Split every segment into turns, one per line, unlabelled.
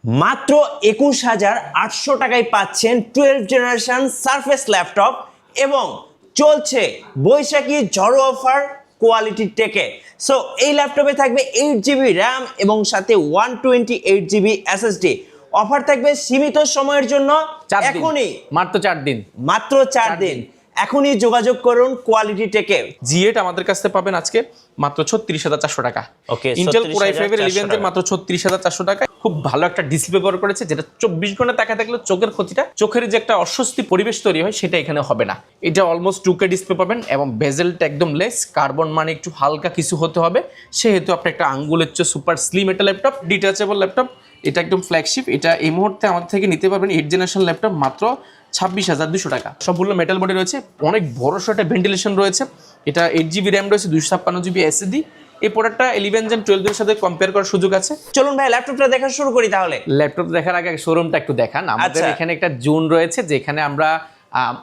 মাত্র 21,800 টাকায় পাচ্ছেন 12 জেনারেশন সারফেস ল্যাপটপ এবং চলছে বৈশাখী ঝড়ো অফার কোয়ালিটি টেকে। সো এই ল্যাপটপে থাকবে 8GB র্যাম এবং সাথে 128GB SSD। অফার থাকবে সীমিত সময়ের জন্য, এখনই
মাত্র 4 দিন,
মাত্র 4 দিন। এখনই যোগাযোগ করুন কোয়ালিটি টেকে।
G8 আমাদের কাছে পাবেন আজকে মাত্র 36,400 টাকা।
ওকে,
ইন্টেল কোর i5 এর 11 এর মাত্র 36,400 টাকা। খুব ভালো একটা ডিসপ্লে ব্যবহার করেছে, যেটা 24 ঘন্টা তাকায় থাকলে চোখের ক্ষতিটা, চোখের যে একটা অস্বস্তি পরিবেশ তৈরি হয় সেটা এখানে হবে না। এটা অলমোস্ট 2K ডিসপ্লে পাবেন এবং বেজেলটা একদম লেস, কার্বন মানে একটু হালকা কিছু হতে হবে, সেহেতু আপনি একটা আঙ্গুলের চেয়ে সুপার স্লিম একটা ল্যাপটপ, ডিটাচেবল ল্যাপটপ। এটা একদম ফ্ল্যাগশিপ। এটা এই মুহূর্তে আমাদের থেকে নিতে পারবেন 8 জেনারেশন ল্যাপটপ মাত্র 26,200 টাকা। সম্পূর্ণ মেটাল বডি রয়েছে, অনেক বড় একটা ভেন্টিলেশন রয়েছে। এটা 8GB র্যাম রয়েছে, 256GB SSD। এই প্রোডাক্টটা 11 Gen 12 এর সাথে কম্পেয়ার করার সুযোগ আছে।
চলুন ভাই ল্যাপটপটা দেখা শুরু করি তাহলে।
ল্যাপটপ দেখার আগে শোরুমটা একটু দেখান। আমাদের এখানে একটা জোন রয়েছে যেখানে আমরা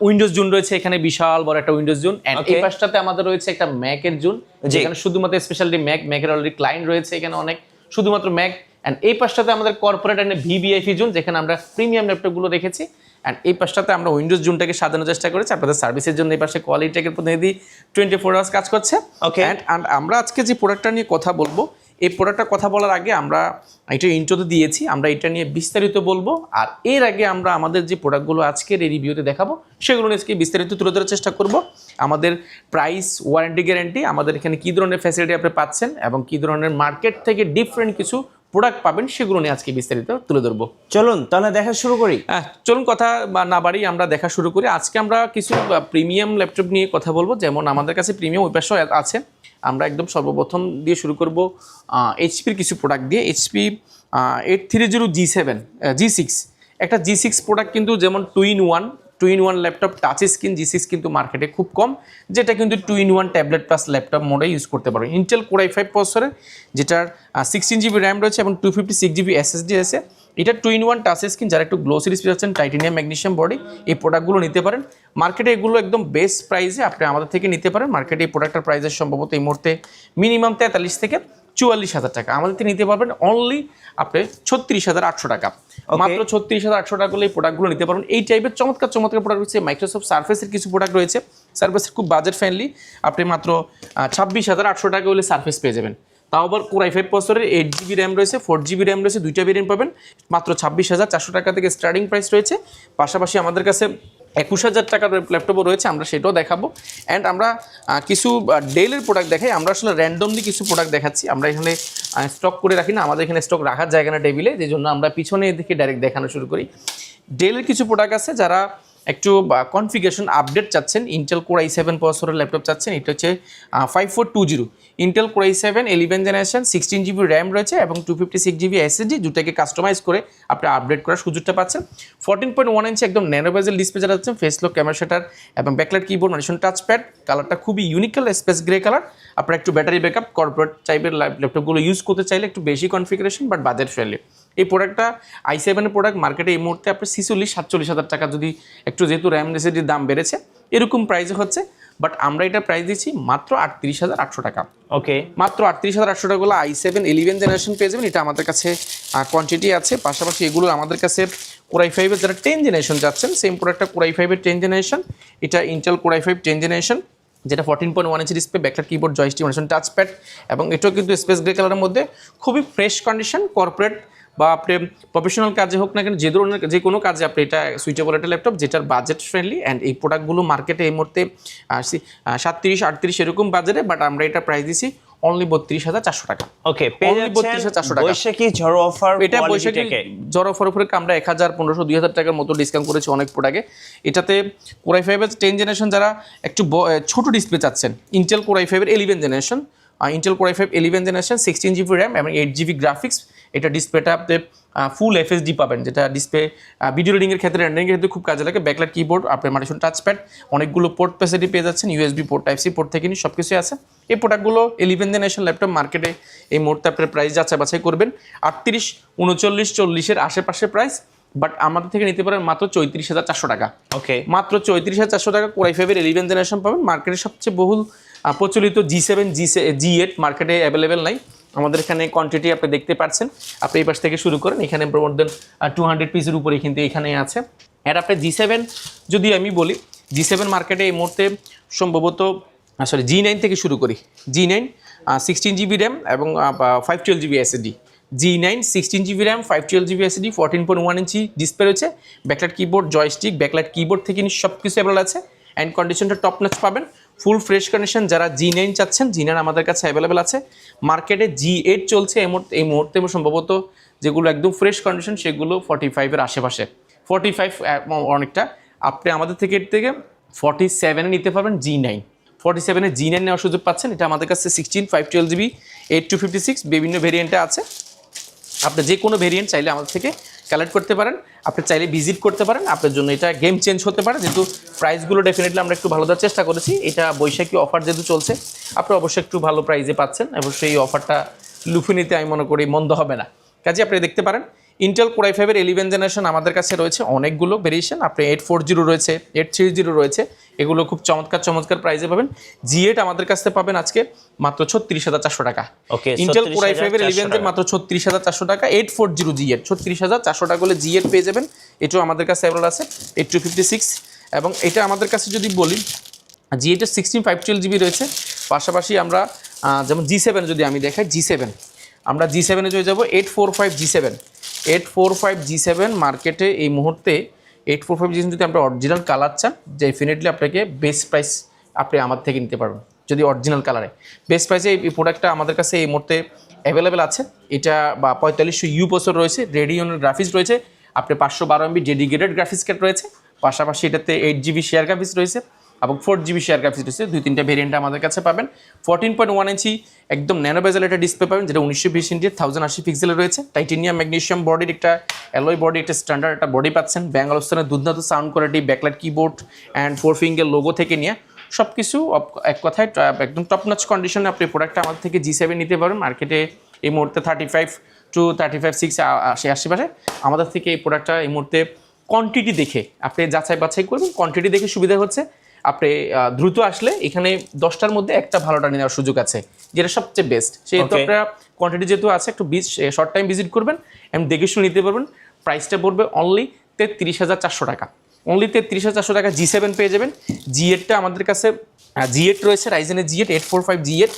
উইন্ডোজ জোন রয়েছে, এখানে বিশাল বড় একটা উইন্ডোজ জোন। এন্ড এই পাশটাতে আমাদের রয়েছে একটা ম্যাকের জোন, যেখানে শুধুমাত্র স্পেশালি ম্যাকের অলরেডি ক্লায়েন্ট রয়েছে এখানে অনেক, শুধুমাত্র ম্যাক। এন্ড এই পাশটাতে আমাদের কর্পোরেট এন্ড ভিভিআইপি জোন, যেখানে আমরা প্রিমিয়াম ল্যাপটপগুলো রেখেছি। এন্ড এই পাশটাতে আমরা উইন্ডোজ জোনটাকে সাজানোর চেষ্টা করেছি আপনাদের সার্ভিসের জন্য। এই পাশে কোয়ালিটি টেকের প্রতিনিধি 24 আওয়ার্স কাজ করছে।
ওকে,
এন্ড আমরা আজকে যে প্রোডাক্টটা নিয়ে কথা বলবো, এই প্রোডাক্টটার কথা বলার আগে আমরা এটা ইন্ট্রোতে দিয়েছি, আমরা এটা নিয়ে বিস্তারিত বলবো। আর এর আগে আমরা আমাদের যে প্রোডাক্টগুলো আজকের এই রিভিউতে দেখাবো সেগুলো নিয়ে আজকে বিস্তারিত তুলে ধরার চেষ্টা করব। আমাদের প্রাইস, ওয়ারেন্টি, গ্যারান্টি, আমাদের এখানে কী ধরনের ফ্যাসিলিটি আপনি পাচ্ছেন এবং কী ধরনের মার্কেট থেকে ডিফারেন্ট কিছু প্রোডাক্ট পাবেন সেগুলো নিয়ে আজকে বিস্তারিত তুলে ধরবো।
চলুন তাহলে দেখা শুরু করি।
চলুন কথা না বাড়ি আমরা দেখা শুরু করি। আজকে আমরা কিছু প্রিমিয়াম ল্যাপটপ নিয়ে কথা বলবো, যেমন আমাদের কাছে প্রিমিয়াম ওই পাশেও আছে। আমরা একদম সর্বপ্রথম দিয়ে শুরু করব এইচপির কিছু প্রোডাক্ট দিয়ে। এইচপি 830G6 একটা G6 প্রোডাক্ট, কিন্তু যেমন 2-in-1 laptop touch screen G6 কিন্তু মার্কেটে খুব কম, যেটা কিন্তু 2-in-1 ট্যাবলেট প্লাস ল্যাপটপ মোডে ইউজ করতে পারবেন। ইন্টেল কোর i5 প্রসেসরের, যেটার 16GB র্যাম রয়েছে এবং 256GB SSD আছে। এটা 2-in-1 টাচ স্ক্রিন, যারা একটু গ্লোসি ডিসপ্লে চাচ্ছেন, টাইটেনিয়াম ম্যাগনেসিয়াম বডি, এই প্রোডাক্টগুলো নিতে পারেন। মার্কেটে এগুলো একদম বেস্ট প্রাইসে আপনি আমাদের থেকে নিতে পারেন। মার্কেটে এই প্রোডাক্টের প্রাইসের সম্ভবত এই মুহূর্তে মিনিমাম 43 থেকে 44,000 টাকা। আমাদের থেকে নিতে পারবেন অনলি আপনি 36,800 টাকা। মাত্র 36,800 টাকা করলে এই প্রোডাক্টগুলো নিতে পারবেন। এই টাইপের চমৎকার প্রোডাক্ট রয়েছে। মাইক্রোসফট সার্ফেসের কিছু প্রোডাক্ট রয়েছে, সার্ফেসের খুব বাজেট ফ্রেন্ডলি। আপনি মাত্র 26,800 টাকা হলে সার্ফেস পেয়ে যাবেন। তাও আবার কোর i5 প্রসেসরের 8GB র্যাম রয়েছে, 4GB র্যাম রয়েছে, দুইটা ভেরিয়েন্ট পাবেন। মাত্র 26,400 টাকা থেকে স্টার্টিং প্রাইস রয়েছে। পাশাপাশি আমাদের কাছে 21,000 টাকার ল্যাপটপও রয়েছে, আমরা সেটাও দেখাবো। অ্যান্ড আমরা কিছু ডেলের প্রোডাক্ট দেখাই। আমরা আসলে র্যান্ডমলি কিছু প্রোডাক্ট দেখাচ্ছি, আমরা এখানে স্টক করে রাখি না, আমাদের এখানে স্টক রাখার জায়গা না টেবিলে, যে জন্য আমরা পিছনে দিকে ডাইরেক্ট দেখানো শুরু করি। ডেলের কিছু প্রোডাক্ট আছে, যারা একটু কনফিগারেশন আপডেট চাচ্ছেন, ইন্টেল কোর i7 প্রসেসরের ল্যাপটপ চাচ্ছেন, এটা হচ্ছে 5420 Intel core i7 11 generation, 16GB RAM রয়েছে এবং 256GB SSD, দুটাকে কাস্টমাইজ করে আপনি আপডেট করার সুযোগটা পাচ্ছেন। 14.1 ইঞ্চি একদম ন্যানো বেজেল ডিসপ্লে যারা যাচ্ছেন, ফেস লক ক্যামেরা শাটার এবং ব্যাকলাইট কিবোর্ড, মানে টাচ প্যাড, কালারটা খুবই unique colour, space grey colour. আপনার একটু ব্যাটারি ব্যাকআপ, কর্পোরেট টাইপের ল্যাপটপগুলো ইউজ করতে চাইলে একটু বেশি কনফিগারেশন বাট বাজেট ফ্রেন্ডলি। এই প্রোডাক্টটা i7 এর প্রোডাক্ট, মার্কেটে এই মুহূর্তে আপনি 46-47,000 টাকা, যদি একটু যেহেতু র্যাম এসএসডির দাম বেড়েছে এরকম প্রাইসে হচ্ছে, বাট আমরা এটা প্রাইস দিচ্ছি মাত্র 38,800 টাকা।
ওকে,
মাত্র 38,800 টাকা হলো i7 11 জেনারেশন পেয়ে যাবেন। এটা আমাদের কাছে কোয়ান্টিটি আছে। পাশাপাশি এগুলো আমাদের কাছে কোর i5 এর যারা 10 জেনারেশন যাচ্ছেন, সেম প্রোডাক্টটা কোর i5 এর 10 জেনারেশন, এটা ইন্টেল কোর i5 10 জেনারেশন, যেটা 14.1 inch display, backlight keyboard, joystick, touch pad, এবং এটাও কিন্তু স্পেস গ্রে কালারের মধ্যে, খুবই ফ্রেশ কন্ডিশন। কর্পোরেট বা আপনি প্রফেশনাল কাজে হোক না কেন, যে ধরনের যে কোনো কাজে আপনি এটা সুইটেবল একটা ল্যাপটপ, যেটার বাজেট ফ্রেন্ডলি। অ্যান্ড এই প্রোডাক্টগুলো মার্কেটে এই মুহূর্তে 37-38 এরকম বাজারে, বাট আমরা এটা প্রাইস দিছি অনলি 32,400 টাকা।
ওকে,
32,400 টাকা।
বৈশাখী ঝড়ো অফার,
এটা বৈশাখী ঝড়ো অফার উপরে আমরা 1,000, 1,500, 2,000 টাকার মতো ডিসকাউন্ট করেছি অনেক প্রোডাক্টে। এটাতে কোর i5 এর 10 জেনারেশন, যারা একটু ছোট ডিসপ্লে চাচ্ছেন, ইন্টেল কোর i5 এর 11 generation, Intel core i5 11 generation, 16GB RAM এবং 8GB গ্রাফিক্স। এটা ডিসপ্লেটা আপনি ফুল FSD পাবেন, যেটা ডিসপ্লে ভিডিও রিডিংয়ের ক্ষেত্রে, রেন্ডারিংয়ের ক্ষেত্রে খুব কাজে লাগে। ব্যাকলাইট কিবোর্ড, আপনার মাল্টিফাংশন টাচ প্যাড, অনেকগুলো পোর্ট ফ্যাসিলিটি পেয়ে যাচ্ছেন, USB পোর্ট, Type-C পোর্ট থেকে নিয়ে সব কিছুই আছে। এই প্রোডাক্টগুলো 11 জেনারেশন ল্যাপটপ মার্কেটে এই মুহূর্তে আপনার প্রাইস বাছাই করবেন 38, 39, 40-এর আশেপাশে প্রাইস, বাট আমাদের থেকে নিতে পারেন মাত্র 34,400 টাকা।
ওকে,
মাত্র 34,400 টাকা কোর i5 এর 11 জেনারেশন পাবেন। মার্কেটে সবচেয়ে বহুল প্রচলিত G7, G8 মার্কেটে অ্যাভেলেবেল নাই। আমাদের এখানে কোয়ান্টিটি আপনি দেখতে পাচ্ছেন, আপনি এই পাশ থেকে শুরু করেন, এখানে মোর দেন 200 পিসের উপরে কিন্তু এখানে আছে। আর আপনি G7 যদি আমি বলি, G7 মার্কেটে এই মুহূর্তে সম্ভবত সরি G9 থেকে শুরু করি, G9 16GB র্যাম এবং 512GB SSD, G9 16GB RAM 512GB SSD 14.1 inch display রয়েছে, backlight keyboard, joystick, backlight keyboard থেকে নিয়ে সব কিছু অ্যাভেলেবল আছে, অ্যান্ড কন্ডিশনটা টপ নচ পাবেন, ফুল ফ্রেশ কন্ডিশন। যারা G9 চাচ্ছেন, G9 আমাদের কাছে অ্যাভেলেবেল আছে। মার্কেটে G8 চলছে এই মুহূর্তে সম্ভবত, যেগুলো একদম ফ্রেশ কন্ডিশন সেগুলো 45-এর আশেপাশে, 45 অনেকটা। আপনি আমাদের থেকে 47-এ নিতে পারবেন G9, 47-এ G9 নেওয়ার সুযোগ পাচ্ছেন। এটা আমাদের কাছে 16 512GB 8256 বিভিন্ন ভেরিয়েন্টে আছে। আপনি যে কোনো ভেরিয়েন্ট চাইলে আমাদের থেকে কালেক্ট করতে পারেন, আপনি চাইলে ভিজিট করতে পারেন, আপনার জন্য এটা গেম চেঞ্জ হতে পারে। যেহেতু প্রাইসগুলো ডেফিনেটলি আমরা একটু ভালো দেওয়ার চেষ্টা করেছি, এটা বৈশাখী অফার যেহেতু চলছে, আপনি অবশ্যই একটু ভালো প্রাইসে পাচ্ছেন, অবশ্যই এই অফারটা লুফে নিতে আমি মনে করি মন্দ হবে না। কাজে আপনি দেখতে পারেন ইন্টেল Core i5-এর 11 জেনারেশন আমাদের কাছে রয়েছে অনেকগুলো ভেরিয়েশন, আপনি 840 রয়েছে, 830 রয়েছে, এগুলো খুব চমৎকার প্রাইসে পাবেন। G8 আমাদের কাছে পাবেন আজকে মাত্র 36,400 টাকা।
ওকে,
ইন্টেল Core i5-এর 11 মাত্র 36,400 টাকা, 840 G8 36,400 টাকা হলে G8 পেয়ে যাবেন। এটাও আমাদের কাছে অ্যাভেলেবল আছে 8256, এবং এটা আমাদের কাছে যদি বলি G8 এর 16 512GB রয়েছে। পাশাপাশি আমরা যেমন G7 যদি আমি দেখাই, G7 আমরা G7-এ চলে যাবো 845 G7 মার্কেটে এই মুহূর্তে 845 G7 যদি আমরা অরিজিনাল কালার চান, ডেফিনেটলি আপনাকে বেস্ট প্রাইস আপনি আমার থেকে নিতে পারবেন। যদি অরিজিনাল কালারে বেস্ট প্রাইসে এই প্রোডাক্টটা আমাদের কাছে এই মুহূর্তে অ্যাভেলেবেল আছে। এটা 4500U প্রসেসর রয়েছে, রেডিয়নের গ্রাফিক্স রয়েছে, আপনি 512 MB ডেডিকেটেড গ্রাফিক্স কার্ড রয়েছে, পাশাপাশি এটাতে 8GB শেয়ার গ্রাফিক্স রয়েছে এবং 4GB শেয়ার গ্রাফিক্স রয়েছে। 2-3টা ভেরিয়েন্ট আমাদের কাছে পাবেন। 14.1 ইঞ্চি একদম ন্যানো বেজেল একটা ডিসপ্লে পাবেন, যেটা 1920 ইঞ্চি 1080 পিক্সেলের রয়েছে। টাইটেনিয়াম ম্যাগনেসিয়াম বডির একটা অ্যালয় বডি, একটা স্ট্যান্ডার্ড একটা বডি পাচ্ছেন। ব্যাঙ্গালোস্থানের দুর্দান্ত sound quality, backlight keyboard and 4 finger logo থেকে নিয়ে সব কিছু এক কথায় একদম টপ নচ কন্ডিশনে আপনি প্রোডাক্টটা আমাদের থেকে G7 নিতে পারবেন। মার্কেটে এই মুহূর্তে 35 to 35.6 আশেপাশে আমাদের থেকে এই প্রোডাক্টটা এই মুহূর্তে কোয়ান্টিটি দেখে আপনি যাচাই বাছাই করবেন। কোয়ান্টিটি দেখে সুবিধা হচ্ছে আপনি দ্রুত আসলে এখানে 10টার মধ্যে একটা ভালোটা নেওয়ার সুযোগ আছে, যেটা সবচেয়ে বেস্ট। সেহেতু আপনারা কোয়ান্টিটি যেহেতু আছে একটু শর্ট টাইম ভিজিট করবেন এবং দেখে শুনে নিতে পারবেন। প্রাইসটা পড়বে অনলি 33,400 টাকা, অনলি 33,400 টাকা G7 পেয়ে যাবেন। G8টা আমাদের কাছে G8 রয়েছে, রাইজেনের G8 845 G8,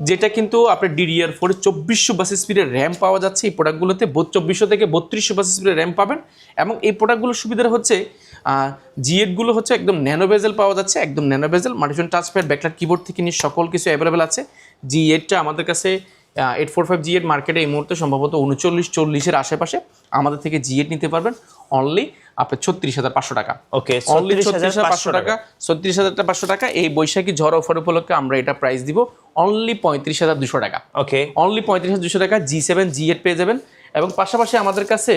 যেটা কিন্তু আপনার DDR4 2400 বাস স্পিডের র্যাম পাওয়া যাচ্ছে। এই প্রোডাক্টগুলোতে 2400 থেকে 3200 বাস স্পিডের র্যাম পাবেন, এবং এই প্রোডাক্টগুলোর সুবিধা হচ্ছে G8গুলো হচ্ছে একদম ন্যানো বেজেল পাওয়া যাচ্ছে, একদম ন্যানো বেজেল, মাল্টিফান টাচপ্যাড, ব্যাকলাইট কিবোর্ড থেকে নিয়ে সকল কিছু অ্যাভেলেবেল আছে। G8টা আমাদের কাছে 845 G8 মার্কেটে এই মুহূর্তে সম্ভবত 39-40-এর আশেপাশে। আমাদের থেকে G8 নিতে পারবেন অনলি আপনার 36,500 টাকা।
ওকে,
অনলি 36,500 টাকা, 36,500 টাকা। এই বৈশাখী ঝড় অফার উপলক্ষে আমরা এটা প্রাইস দিব অনলি 35,200 টাকা।
ওকে,
অনলি 35,200 টাকা G7 G8 পেয়ে যাবেন। এবং পাশাপাশি আমাদের কাছে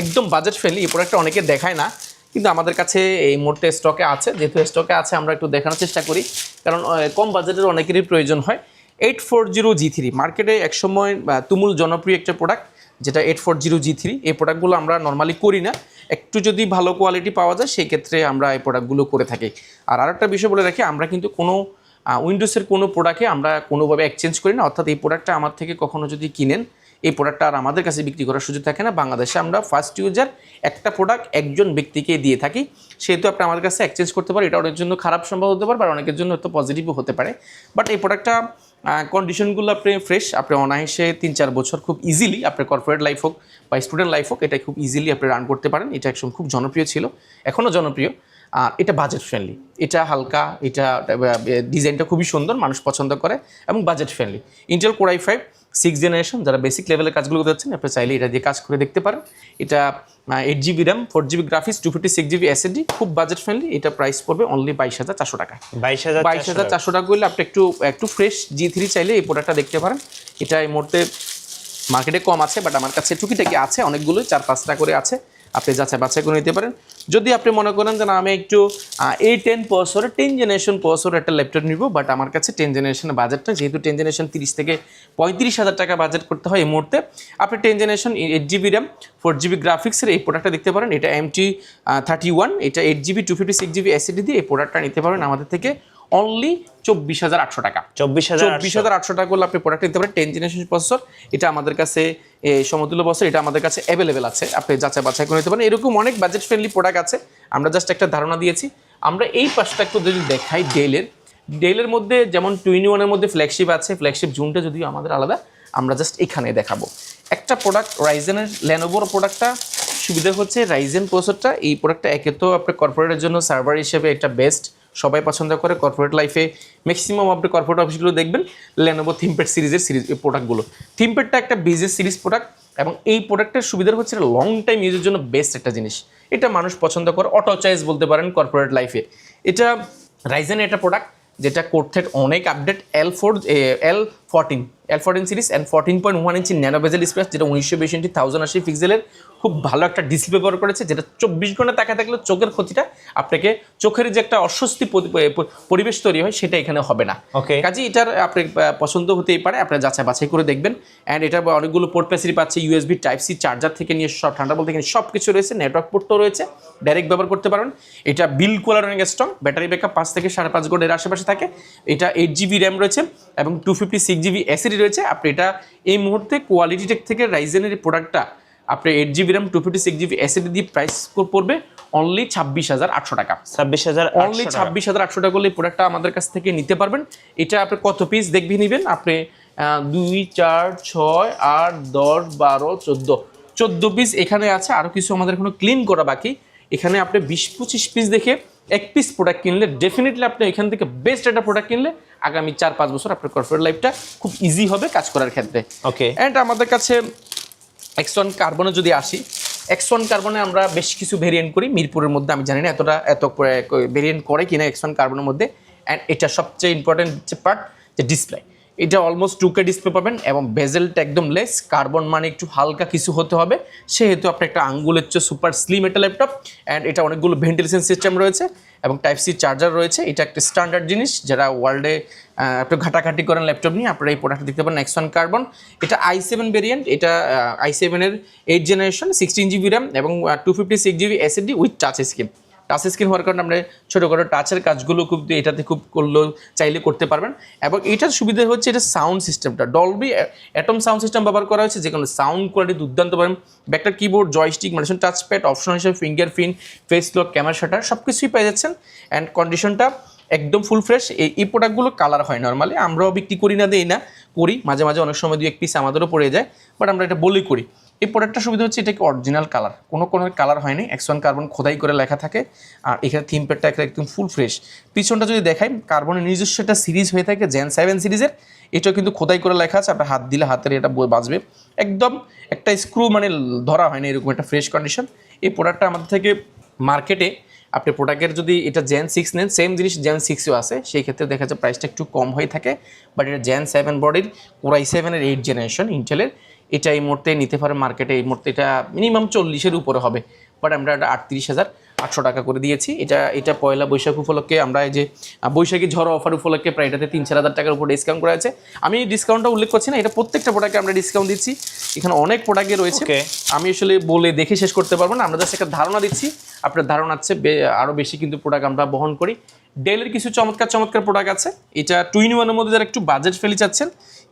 একদম বাজেট ফ্রেন্ডলি এই প্রোডাক্টটা অনেকে দেখায় না, কিন্তু আমাদের কাছে এই মুহূর্তে স্টকে আছে। যেহেতু স্টকে আছে আমরা একটু দেখানোর চেষ্টা করি, কারণ কম বাজেটের অনেকেরই প্রয়োজন হয়। 840 G3 মার্কেটে একসময় তুমুল জনপ্রিয় একটা প্রোডাক্ট, যেটা 840 G3। এই প্রোডাক্টগুলো আমরা নর্মালি করি না, একটু যদি ভালো কোয়ালিটি পাওয়া যায় সেই ক্ষেত্রে আমরা এই প্রোডাক্টগুলো করে থাকি। আর আরেকটা বিষয় বলে রাখি, আমরা কিন্তু কোনো উইন্ডোজের কোনো প্রোডাক্টে আমরা কোনোভাবে এক্সচেঞ্জ করি না। অর্থাৎ এই প্রোডাক্টটা আমার থেকে কখনো যদি কিনেন, এই প্রোডাক্টটা আর আমাদের কাছে বিক্রি করার সুযোগ থাকে না। বাংলাদেশে আমরা ফার্স্ট ইউজার একটা প্রোডাক্ট একজন ব্যক্তিকে দিয়ে থাকি, সেহেতু আপনি আমাদের কাছে এক্সচেঞ্জ করতে পারেন। এটা অনেকের জন্য খারাপ সম্ভব হতে পারে, বা অনেকের জন্য হয়তো পজিটিভও হতে পারে। বাট এই প্রোডাক্টটা কন্ডিশনগুলো আপনি ফ্রেশ, আপনি অনায়াসে 3-4 বছর খুব ইজিলি আপনার কর্পোরেট লাইফ হোক বা স্টুডেন্ট লাইফ হোক, এটা খুব ইজিলি আপনি রান করতে পারেন। এটা একসময় খুব জনপ্রিয় ছিল, এখনও জনপ্রিয়। আর এটা বাজেট ফ্রেন্ডলি, এটা হালকা, এটা ডিজাইনটা খুবই সুন্দর, মানুষ পছন্দ করে, এবং budget friendly. Intel Core i5 6 generation, যারা বেসিক লেভেলের কাজগুলো করতে যাচ্ছেন আপনি চাইলে এটা দিয়ে কাজ করে দেখতে পারেন। এটা 8GB RAM 4GB graphics 256GB SSD, খুব বাজেট ফ্রেন্ডলি। এটা প্রাইস পড়বে অনলি 22,400 টাকা। 22,400 টাকা করলে আপনি একটু ফ্রেশ G3 চাইলে এই প্রোডাক্টটা দেখতে পারেন। এটা এই মুহূর্তে মার্কেটে কম আছে, বাট আমার কাছে টুকিটাকি আছে, অনেকগুলোই 4-5টা করে আছে, আপনি যাচাই বাছাই করে নিতে পারেন। যদি আপনি মনে করেন যে না আমি একটু A10 প্রসেসরের 10 জেনারেশন প্রসেসর একটা ল্যাপটপ নিব, বাট আমার কাছে 10 জেনারেশনের বাজেটটা, যেহেতু 10 জেনারেশন 30 থেকে 35,000 টাকা বাজেট করতে হয় এই মুহূর্তে, আপনি 10 জেনারেশন 8GB র্যাম 4GB গ্রাফিক্সের এই প্রোডাক্টটা দেখতে পারেন। এটা MT31, এটা 8GB 256GB SSD দিয়ে এই প্রোডাক্টটা নিতে পারেন আমাদের থেকে অনলি 24,800 টাকা।
24,800
টাকা করলে আপনি প্রোডাক্ট নিতে পারেন। 10 জেনারেশন প্রসেসর, এটা আমাদের কাছে সমতুল্য প্রসেসর, এটা আমাদের কাছে অ্যাভেলেবেল আছে, আপনি যাচাই বাছাই করে নিতে পারেন। এরকম অনেক বাজেট ফ্রেন্ডলি প্রোডাক্ট আছে, আমরা জাস্ট একটা ধারণা দিয়েছি। আমরা এই পাশটা একটু যদি দেখাই, ডেলের মধ্যে যেমন 2-in-1 এর মধ্যে ফ্ল্যাগশিপ আছে, ফ্ল্যাগশিপ জোনটা যদিও আমাদের আলাদা, আমরা জাস্ট এখানে দেখাবো একটা প্রোডাক্ট। রাইজেনের লেনোভোর প্রোডাক্টটা সুবিধা হচ্ছে রাইজেন প্রসেসরটা, এই প্রোডাক্টটা একে তো আপনার কর্পোরেটের জন্য সার্ভার হিসেবে একটা বেস্ট, সবাই পছন্দ করে কর্পোরেট লাইফে। ম্যাক্সিমাম আপনি কর্পোরেট অফিসগুলো দেখবেন লেনোভো থিমপ্যাড সিরিজের প্রোডাক্টগুলো। থিমপ্যাডটা একটা বিজনেস সিরিজ প্রোডাক্ট, এবং এই প্রোডাক্টের সুবিধা হচ্ছে লং টাইম ইউজের জন্য বেস্ট একটা জিনিস। এটা মানুষ পছন্দ করে, অটো চয়েস বলতে পারেন কর্পোরেট লাইফে। এটা রাইজেনের একটা প্রোডাক্ট যেটা কোর্থের অনেক update, L14 series and 14.1 inch nano basil display, যেটা 1920 1080 পিক্সেলের খুব ভালো একটা ডিসপ্লে ব্যবহার করেছে, যেটা 24 ঘন্টা তাকায় থাকলে চোখের ক্ষতিটা, আপনাকে চোখের যে একটা অস্বস্তি পরিবেশ তৈরি হয় সেটা এখানে হবে না। কাজে এটার আপনার পছন্দ হতেই পারে, আপনারা যাচাই বাছাই করে দেখবেন। অ্যান্ড এটা অনেকগুলো পোর্ট ফ্যাসিলিটি পাচ্ছে, USB টাইপ সি চার্জার থেকে নিয়ে সব, থান্ডারবোল্ট থেকে নিয়ে সব কিছু রয়েছে, নেটওয়ার্ক পোর্টও রয়েছে, ডাইরেক্ট ব্যবহার করতে পারবেন। এটা বিল্ড কোয়ালিটি অনেক স্ট্রং, ব্যাটারি ব্যাকআপ 5 থেকে 5.5 ঘন্টার আশেপাশে থাকে। এটা 8GB র্যাম রয়েছে এবং 256GB SSD রয়েছে। আপনি এটা এই মুহূর্তে কোয়ালিটি টেক থেকে রাইজেনের এই প্রোডাক্টটা আপনি 8GB র্যাম 256GB SSD দিয়ে প্রাইস করবে অনলি 26,800 টাকা। অনলি 26,800 টাকা করলে এই প্রোডাক্টটা আমাদের কাছ থেকে নিতে পারবেন। এটা আপনি কত পিস দেখবি নেবেন, আপনি 2, 4, 6, 8, 10, 12, 14 পিস এখানে আছে। আরও কিছু আমাদের এখনো ক্লিন করা বাকি। এখানে আপনি 20-25 পিস দেখে এক পিস প্রোডাক্ট কিনলে ডেফিনেটলি আপনি এখান থেকে বেস্ট একটা প্রোডাক্ট কিনলে আগামী 4-5 বছর আপনার কর্পোরেট লাইফটা খুব ইজি হবে কাজ করার ক্ষেত্রে। অ্যান্ড আমাদের কাছে X1 কার্বনে যদি আসি, X1 কার্বনে আমরা বেশ কিছু ভেরিয়েন্ট করি মিরপুরের মধ্যে, আমি জানি না এত ভেরিয়েন্ট করে কিনা X1 কার্বনের মধ্যে। অ্যান্ড এটা সবচেয়ে ইম্পর্টেন্ট যে পার্ট, যে ডিসপ্লে, এটা অলমোস্ট 2K ডিসপ্লে পাবেন এবং বেজেলটা একদম লেস। কার্বন মানে একটু হালকা কিছু হতে হবে, সেহেতু আপনার একটা আঙ্গুলের চেয়ে সুপার স্লিম একটা ল্যাপটপ। অ্যান্ড এটা অনেকগুলো ভেন্টিলেশন সিস্টেম রয়েছে এবং টাইপ সি চার্জার রয়েছে। এটা একটা স্ট্যান্ডার্ড জিনিস, যারা ওয়ার্ল্ডে একটু ঘাটাঘাটি করেন ল্যাপটপ নিয়ে, আপনারা এই প্রোডাক্ট দেখতে পারেন X1 কার্বন। এটা i7 ভেরিয়েন্ট, এটা i7 এর 8 জেনারেশন, 16GB র্যাম এবং 256GB SSD with touch screen হওয়ার কারণে আমরা ছোটোখাটো টাচের কাজগুলো এটাতে খুব করলেও চাইলে করতে পারবেন। এবং এটার সুবিধা হচ্ছে এটা সাউন্ড সিস্টেমটা ডলবি অ্যাটম সাউন্ড সিস্টেম ব্যবহার করা হয়েছে, যেখানে সাউন্ড কোয়ালিটি দুর্দান্ত পাবেন। ব্যাকটার কিবোর্ড, জয়স্টিক, মানে টাচপ্যাড, অপশন হিসেবে fingerprint, face lock, camera shutter সব কিছুই পেয়ে যাচ্ছেন। অ্যান্ড কন্ডিশনটা একদম ফুল ফ্রেশ। এই প্রোডাক্টগুলো কালার হয় নর্মালি, আমরাও বিক্রি করি না, দেই না, করি মাঝে মাঝে, অনেক সময় 2-1 পিস আমাদেরও পড়ে যায়, বাট আমরা এটা বলেই করি। এই প্রোডাক্টটা সুবিধা হচ্ছে এটা কি অরিজিনাল কালার, কোনো কালার হয়নি, X1 কার্বন খোদাই করে লেখা থাকে। আর এখানে থিমপ্যাডটা একদম ফুল ফ্রেশ। পিছনটা যদি দেখাই, কার্বনের নিজস্ব একটা সিরিজ হয়ে থাকে Gen 7 সিরিজের, এটাও কিন্তু খোদাই করে লেখা আছে, আপনার হাত দিলে হাতের এটা বাজবে, একদম একটা স্ক্রু মানে ধরা হয় না, এরকম একটা ফ্রেশ কন্ডিশন। এই প্রোডাক্টটা আমাদের থেকে মার্কেটে আপনি প্রোডাক্টের যদি এটা Gen 6 নেন, সেম জিনিস Gen 6ও আছে, সেই ক্ষেত্রে দেখা যায় প্রাইসটা একটু কম হয়ে থাকে। বাট এটা Gen 7 বডির Core i7 এর 8 জেনারেশন ইন্টেলের, এটা এই মুহূর্তে নিতে পারে মার্কেটে, এই মুহূর্তে এটা মিনিমাম 40-এর উপরে হবে, বাট আমরা এটা 38,800 টাকা করে দিয়েছি। এটা পয়লা বৈশাখ উপলক্ষে আমরা এই যে বৈশাখী ঝড় অফার উপলক্ষে প্রায় এটাতে 3-4 হাজার টাকার উপর ডিসকাউন্ট করা আছে। আমি ডিসকাউন্টটা উল্লেখ করছি না, এটা প্রত্যেকটা প্রোডাক্টে আমরা ডিসকাউন্ট দিচ্ছি। এখানে অনেক প্রোডাক্টে রয়েছে, আমি আসলে বলে দেখে শেষ করতে পারবো না, আমরা জাস্ট একটা ধারণা দিচ্ছি। আপনার ধারণা আছে আরও বেশি কিন্তু প্রোডাক্ট আমরা বহন করি। ডেলের কিছু চমৎকার প্রোডাক্ট আছে। এটা 2-in-1 এর মধ্যে যারা একটু বাজেট ফেলি চাচ্ছেন,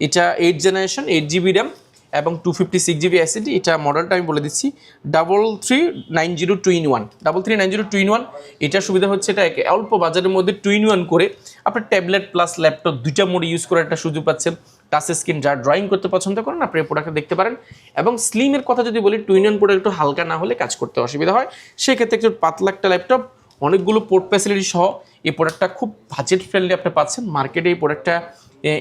এটা 8 জেনারেশন 8GB র্যাম এবং 256GB SSD। এটা মডেলটা আমি বলে দিচ্ছি 3390 2-in-1, 3390 2-in-1। এটা সুবিধা হচ্ছে এটা অল্প বাজারের মধ্যে 2-in-1 করে আপনার ট্যাবলেট প্লাস ল্যাপটপ দুইটা মোড ইউজ করার একটা সুযোগ পাচ্ছেন। টাচ স্ক্রিন, যারা ড্রয়িং করতে পছন্দ করেন আপনি এই প্রোডাক্টটা দেখতে পারেন। এবং স্লিমের কথা যদি বলি, 2-in-1 প্রোডাক্ট একটু হালকা না হলে কাজ করতে অসুবিধা হয়, সেক্ষেত্রে একটু পাতলা একটা ল্যাপটপ অনেকগুলো পোর্ট ফ্যাসিলিটি সহ এই প্রোডাক্টটা খুব বাজেট ফ্রেন্ডলি আপনি পাচ্ছেন মার্কেটে। এই প্রোডাক্টটা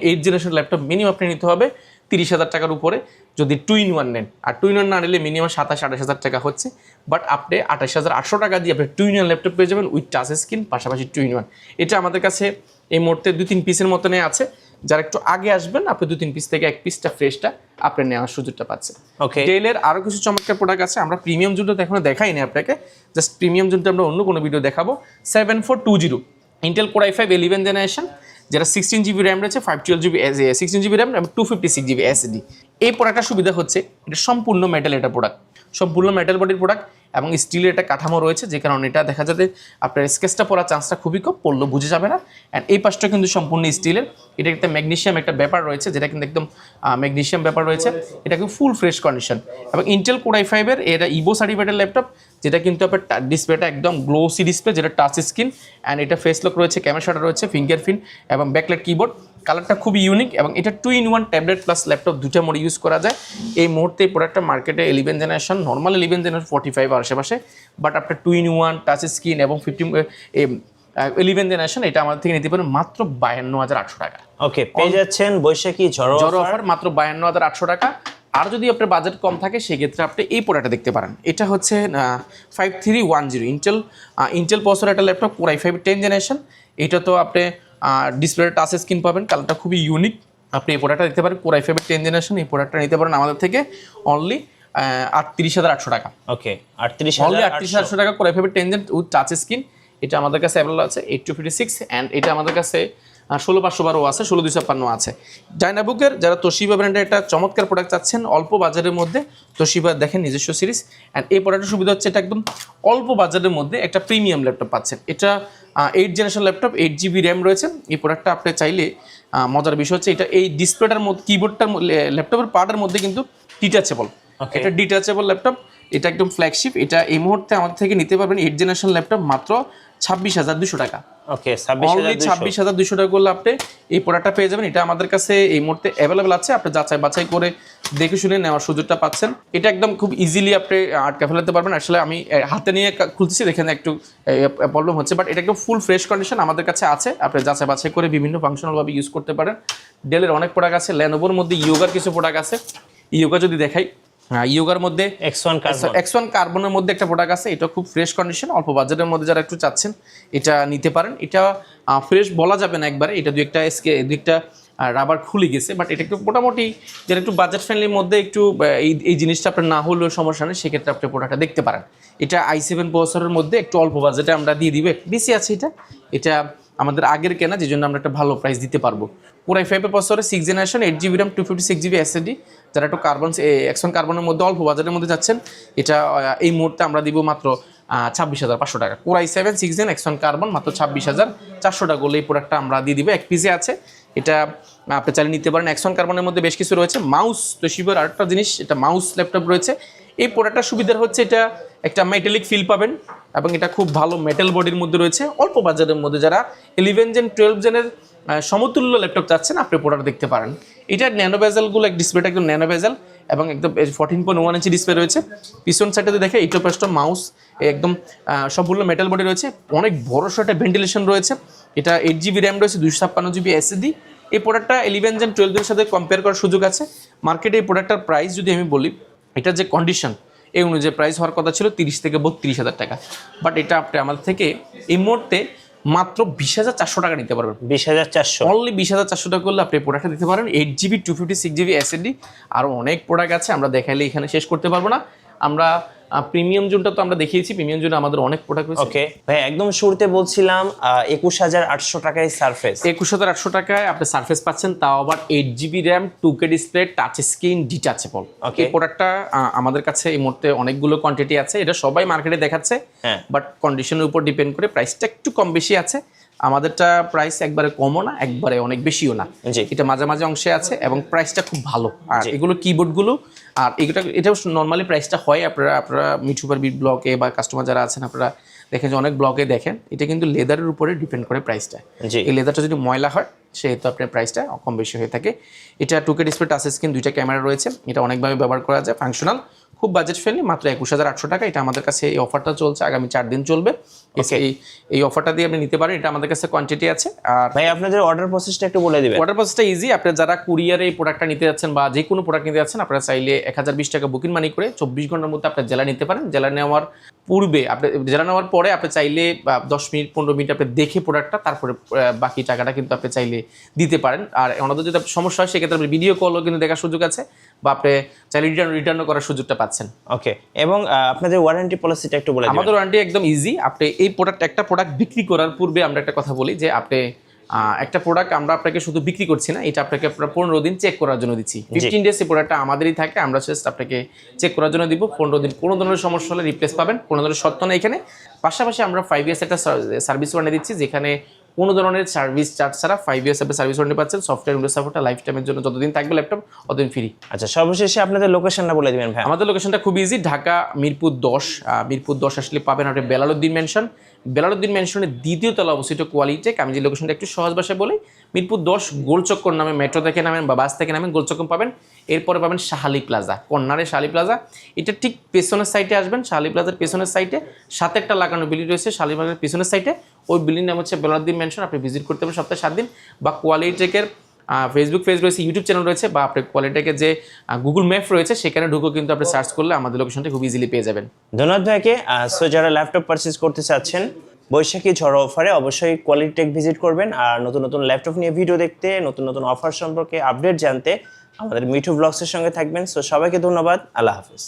8 জেনারেশন ল্যাপটপ মিনিমাম আপনি নিতে হবে 30,000 টাকার উপরে যদি 2-in-1 নেন, আর 2-in-1 না নিলে মিনিমাম 27-28,000 টাকা হচ্ছে। বাট আপনি 28,800 টাকা দিয়ে আপনি 2-in-1 ল্যাপটপ পেয়ে যাবেন উইথ টাচ স্ক্রিন, পাশাপাশি 2-in-1। এটা আমাদের কাছে এই মুহূর্তে 2-3 পিসের মতনই আছে। যারা একটু আগে আসবেন, আপনি 2-3 পিস থেকে 1 পিসটা ফ্রেশটা আপনি নেওয়ার সুযোগটা পাচ্ছেন। ডেলের আরও কিছু চমৎকার প্রোডাক্ট আছে, আমরা প্রিমিয়াম জোনটা এখনো দেখাইনি আপনাকে, জাস্ট প্রিমিয়াম জোনটা আমরা অন্য কোনো ভিডিও দেখাবো। 7420 ইন্টেল Core i5 11 জেনারেশন, যেটা 16GB র্যাম রয়েছে, 16GB র্যাম এবং 256GB SSD। এই প্রোডাক্টটার সুবিধা হচ্ছে এটা সম্পূর্ণ মেটাল, এটা প্রোডাক্ট সম্পূর্ণ মেটাল বডির প্রোডাক্ট। এবং স্টিলের একটা কাঠামো রয়েছে, যে কারণে এটা দেখা যাবে আপনার স্কেচটা পড়ার চান্সটা খুবই কম, পড়লেও বুঝে যাবে না। অ্যান্ড এই পাশটা কিন্তু সম্পূর্ণ স্টিলের, এটা একটা ম্যাগনেসিয়াম একটা ব্যাপার রয়েছে, যেটা কিন্তু একদম ম্যাগনেসিয়াম ব্যাপার রয়েছে, এটা কিন্তু ফুল ফ্রেশ কন্ডিশন। এবং ইন্টেল কোর i5 এর এটা ইভো সার্টিফাইডের ল্যাপটপ, যেটা কিন্তু আপনার ডিসপ্লেটা একদম গ্লোসি ডিসপ্লে, যেটা টাচ স্ক্রিন, অ্যান্ড এটা ফেস লক রয়েছে, ক্যামেরা শাটার রয়েছে, ফিঙ্গারপ্রিন্ট এবং ব্যাকলাইট কিবোর্ড। কালারটা খুবই ইউনিক এবং এটা 2-in-1 ট্যাবলেট প্লাস ল্যাপটপ দুটো মোডে ইউজ করা যায়। এই মুহূর্তে এই প্রোডাক্টটা মার্কেটে 11 জেনারেশন, নর্মাল 11 জেনারেশন 45 আর আশেপাশে, বাট আপনার 2-in-1 টাচ স্ক্রিন এবং 11 জেনারেশন এটা আমাদের থেকে নিতে পারেন মাত্র 52,800 টাকা।
ওকে, পেয়ে যাচ্ছেন বৈশাখী ঝড়ো
অফার মাত্র 52,800 টাকা। আর যদি আপনার বাজেট কম থাকে সেক্ষেত্রে আপনি এই প্রোডাক্টটা দেখতে পারেন। এটা হচ্ছে 5310 ইন্টেল প্রসেসর একটা ল্যাপটপ, কোর i5 10 জেনারেশন। এটা তো আপনি ডিসপ্লে টাচ স্ক্রিন পাবেন, কালারটা খুবই ইউনিক। আপনি এই প্রোডাক্টটা দেখতে পারেন, কোর i5 10 জেনারেশন। এই প্রোডাক্টটা নিতে পারেন আমাদের থেকে অনলি 38,800 টাকা।
ওকে,
অনলি 38,800 টাকা core i5 10 gen with touch screen. এটা আমাদের কাছে অ্যাভেলেবল আছে 8256, অ্যান্ড এটা আমাদের কাছে 16512 আছে, 16256 আছে। ডায়নাবুকের যারা তোশিবা ব্র্যান্ডের একটা চমৎকার প্রোডাক্ট চাচ্ছেন অল্প বাজারের মধ্যে, তোশিবা দেখেন নিজস্ব সিরিজ। অ্যান্ড এই প্রোডাক্টের সুবিধা হচ্ছে এটা একদম অল্প বাজারের মধ্যে একটা প্রিমিয়াম ল্যাপটপ পাচ্ছেন। এটা 8 জেনারেশন ল্যাপটপ, 8GB র্যাম রয়েছে। এই প্রোডাক্টটা আপনি চাইলে মজার বিষয় হচ্ছে এটা এই ডিসপ্লেটার মধ্যে, কিবোর্ডটার ল্যাপটপের পার্টের মধ্যে কিন্তু ডিটাচেবল। এটা ডিটাচেবল ল্যাপটপ, এটা একদম ফ্ল্যাগশিপ। এটা এই মুহূর্তে আমাদের থেকে নিতে পারবেন 8 জেনারেশন ল্যাপটপ মাত্র 26,200 টাকা।
ওকে,
26,200 টাকা করলে আপনি এই প্রোডাক্টটা পেয়ে যাবেন। এটা আমাদের কাছে এই মুহূর্তে অ্যাভেলেবেল আছে, আপনি যাচাই বাছাই করে দেখে শুনে নেওয়ার সুযোগটা পাচ্ছেন। এটা একদম খুব ইজিলি আপনি আটকা ফেলাতে পারবেন। আসলে আমি হাতে নিয়ে খুলতেছি, দেখেন একটু প্রবলেম হচ্ছে, বাট এটা একদম ফুল ফ্রেশ কন্ডিশন আমাদের কাছে আছে। আপনি যাচাই বাছাই করে বিভিন্ন ফাংশনালভাবে ইউজ করতে পারেন। ডেলের অনেক প্রোডাক্ট আছে, লেনোভোর মধ্যে ইয়োগার কিছু প্রোডাক্ট আছে। ইয়োগা যদি দেখাই, ইয়োগার মধ্যে X1 কার্বনের মধ্যে একটা প্রোডাক্ট আছে, এটা খুব ফ্রেশ কন্ডিশন, অল্প বাজেটের মধ্যে যারা একটু চাচ্ছেন এটা নিতে পারেন। এটা ফ্রেশ বলা যাবে না একবারে, এটা দু একটা রাবার খুলে গেছে, বাট এটা একটু মোটামুটি যারা একটু বাজেট ফ্রেন্ডলির মধ্যে একটু এই জিনিসটা আপনার না হলেও সমস্যা নেই, সেক্ষেত্রে আপনি প্রোডাক্টটা দেখতে পারেন। এটা i7 প্রসেসরের মধ্যে একটু অল্প বাজেটে আমরা দিয়ে দিব, বেশি আছে এটা আমাদের আগের কেনা, যে জন্য আমরা একটা ভালো প্রাইস দিতে পারবো। কোর i5 প্রসেসরে 6 generation, 8GB RAM, 256GB SSD, যারা একটু X1 কার্বনের মধ্যে অল্প বাজেটের মধ্যে যাচ্ছেন, এটা এই মুহূর্তে আমরা দিব মাত্র 26,500 টাকা। Core i7 6 gen X1 carbon মাত্র 26,400 টাকা করলে এই প্রোডাক্টটা আমরা দিয়ে দিব। এক পিসে আছে, এটা আপনি চালিয়ে নিতে পারেন। X1 কার্বনের মধ্যে বেশ কিছু রয়েছে। মাউস, তোশিবার আরেকটা জিনিস, এটা মাউস ল্যাপটপ রয়েছে। এই প্রোডাক্টটার সুবিধা হচ্ছে এটা একটা মেটালিক ফিল পাবেন এবং এটা খুব ভালো মেটাল বডির মধ্যে রয়েছে। অল্প বাজারের মধ্যে যারা 11 জেন 12 জেনের সমতুল্য ল্যাপটপ চাচ্ছেন আপনি প্রোডাক্ট দেখতে পারেন। এটা ন্যানো বেজেলগুলো, ডিসপ্লেটা একদম ন্যানো বেজেল এবং একদম 14.1 ইঞ্চি ডিসপ্লে রয়েছে। পিছন সাইডে দেখে এইটা পাঁচটা মাউস একদম সম্পূর্ণ মেটাল বডি রয়েছে, অনেক বড় একটা ভেন্টিলেশন রয়েছে। এটা 8GB র্যাম রয়েছে, 256GB SSD। এই প্রোডাক্টটা 11 জেন 12 জেনের সাথে কম্পেয়ার করার সুযোগ আছে। মার্কেটে এই প্রোডাক্টটার প্রাইস যদি আমি বলি, এটার যে কন্ডিশন এই অনুযায়ী প্রাইস হওয়ার কথা ছিল 30 থেকে 32,000 টাকা, বাট এটা আপনি আমাদের থেকে এই মুহূর্তে মাত্র 20,400 টাকা নিতে পারবেন।
20,400,
অনলি 20,400 টাকা করলে আপনি প্রোডাক্টটা দিতে পারেন। 8GB 256GB SSD, আরও অনেক প্রোডাক্ট আছে, আমরা দেখাইলে এখানে শেষ করতে পারবো না। আমরা প্রিমিয়াম জোনটা তো আমরা দেখিয়েছি, প্রিমিয়াম জোনে আমাদের অনেক প্রোডাক্ট রয়েছে।
ওকে ভাই, একদম শুরুতে বলছিলাম 21,800 টাকায় সারফেস,
21,800 টাকায় আপনি সারফেস পাচ্ছেন, তাও আবার 8GB RAM, 2K display, touch screen, detachable. এই প্রোডাক্টটা আমাদের কাছে এই মুহূর্তে অনেকগুলো কোয়ান্টিটি আছে, এটা সবাই মার্কেটে দেখাচ্ছে, বাট কন্ডিশনের উপর ডিপেন্ড করে প্রাইসটা একটু কম বেশি আছে। আমাদেরটা প্রাইস একবারে কমও না, একবারে অনেক বেশিও না, এটা মাঝামাঝি অংশে আছে এবং প্রাইসটা খুব ভালো। আর এগুলো কিবোর্ডগুলো, আর এটাও নর্মালি প্রাইসটা হয় আপনারা মিঠুবার বিট ব্লকে বা কাস্টমার যারা আছেন আপনারা দেখেন যে অনেক ব্লকে দেখেন, এটা কিন্তু লেদারের উপরে ডিপেন্ড করে প্রাইসটা। এই লেদারটা যদি ময়লা হয় সেহেতু আপনার প্রাইসটা কম বেশি হয়ে থাকে। এটা 2K ডিসপ্লে, টাচ স্ক্রিন, 2টা ক্যামেরা রয়েছে, এটা অনেকভাবে ব্যবহার করা যায়, ফাংশনাল, খুব বাজেট ফ্রেন্ডলি, মাত্র 21,800 টাকা। এটা আমাদের কাছে এই অফারটা চলছে, আগামী 4 দিন চলবে। এই অফারটা দিয়ে আপনি নিতে পারেন, এটা আমাদের কাছে কোয়ান্টিটি আছে। আর
ভাই আপনাদের অর্ডার প্রসেসটা একটু বলে দিবেন।
অর্ডার প্রসেসটা ইজি, আপনি যারা কুরিয়ারে এই প্রোডাক্টটা নিতে যাচ্ছেন বা যে কোনো প্রোডাক্ট নিতে যাচ্ছেন, আপনারা চাইলে 1020 টাকা বুকিং মানি করে 24 ঘন্টার মধ্যে আপনার জেলা নিতে পারেন। জেলা নেওয়ার পূর্বে আপনি জেলা নেওয়ার পরে আপনি চাইলে 10 মিনিট 15 মিনিট আপনি দেখে প্রোডাক্টটা, তারপরে বাকি টাকাটা কিন্তু আপনি চাইলে দিতে পারেন। আর ওনাদের যদি সমস্যা হয় সেক্ষেত্রে আপনি ভিডিও কলও কিন্তু দেখার সুযোগ আছে, বা আপনি চাইলে রিটার্নও করার সুযোগটা পাচ্ছেন।
ওকে, এবং আপনাদের ওয়ারেন্টি পলিসিটা একটু বলে দিবেন।
আমাদের ওয়ারেন্টি একদম ইজি। আপনি এই একটা প্রোডাক্ট বিক্রি করার পূর্বে আমরা একটা কথা বলি যে আপনি একটা প্রোডাক্ট আমরা আপনাকে শুধু বিক্রি করছি না, এটা আপনাকে আপনার 15 দিন চেক করার জন্য দিচ্ছি। 15 ডেজ এই প্রোডাক্টটা আমাদেরই থাকে, আমরা জাস্ট আপনাকে চেক করার জন্য দিব। 15 দিন কোনো ধরনের সমস্যা হলে রিপ্লেস পাবেন, কোনো ধরনের শর্ত নেই এখানে। পাশাপাশি আমরা 5 ইয়ার্স একটা সার্ভিস ওয়ারেন্টি দিচ্ছি, যেখানে কোনো ধরনের সার্ভিস চার্জ ছাড়া 5 ইয়ার্স আপনি সার্ভিস ওয়ারেন্টি পাচ্ছেন। সফটওয়্যার উইন্ডোজ সাপোর্টটা লাইফ টাইমের জন্য যতদিন থাকবে ল্যাপটপ ততদিন ফ্রি।
আচ্ছা, সর্বশেষে আপনাদের লোকেশনটা বলে দিবেন ভাই।
আমাদের লোকেশনটা খুব ইজি, ঢাকা মিরপুর 10। মিরপুর 10 আসলে পাবেন আপনি বেলালউদ্দিন মেনশন। বেলালউদ্দিন মেনশনের দ্বিতীয় তলা অবস্থিত কোয়ালিটেক। আমি যে লোকেশনটা একটু সহজ ভাষায় বলি, মিরপুর 10 গোলচক্কর নামে মেট্রো থেকে নামেন বা বাস থেকে নামেন, গোলচক্কর পাবেন। এরপরে পাবেন শাহালি প্লাজা, কর্নারে শাহালি প্লাজা। এটা ঠিক পেছনের সাইডে আসবেন, শাহালি প্লাজার পেছনের সাইডে সাথে একটা লাগানো বিল্ডিং রয়েছে শাহালি প্লাজার পেছনের সাইডে। ওই বিল্ডিং নাম হচ্ছে বেলালউদ্দিন মেনশন। আপনি ভিজিট করতে পারেন সপ্তাহে 7 দিন, বা কোয়ালিটেকের ফেসবুক পেজ রয়েছে, ইউটিউব চ্যানেল রয়েছে, বা আপনার কোয়ালিটেকের যে গুগল ম্যাপ রয়েছে সেখানে ঢুকে কিন্তু আপনি সার্চ করলে আমাদের লোকেশনটা খুব ইজিলি পেয়ে যাবেন।
ধন্যবাদ ভাইকে। সো যারা ল্যাপটপ পারচেজ করতে চাচ্ছেন বৈশাখী ঝড় অফারে, অবশ্যই কোয়ালিটেক ভিজিট করবেন। আর নতুন নতুন ল্যাপটপ নিয়ে ভিডিও দেখতে, নতুন নতুন অফার সম্পর্কে আপডেট জানতে আমাদের মিঠু ব্লগসের সঙ্গে থাকবেন। সো সবাইকে ধন্যবাদ, আল্লাহ হাফিজ।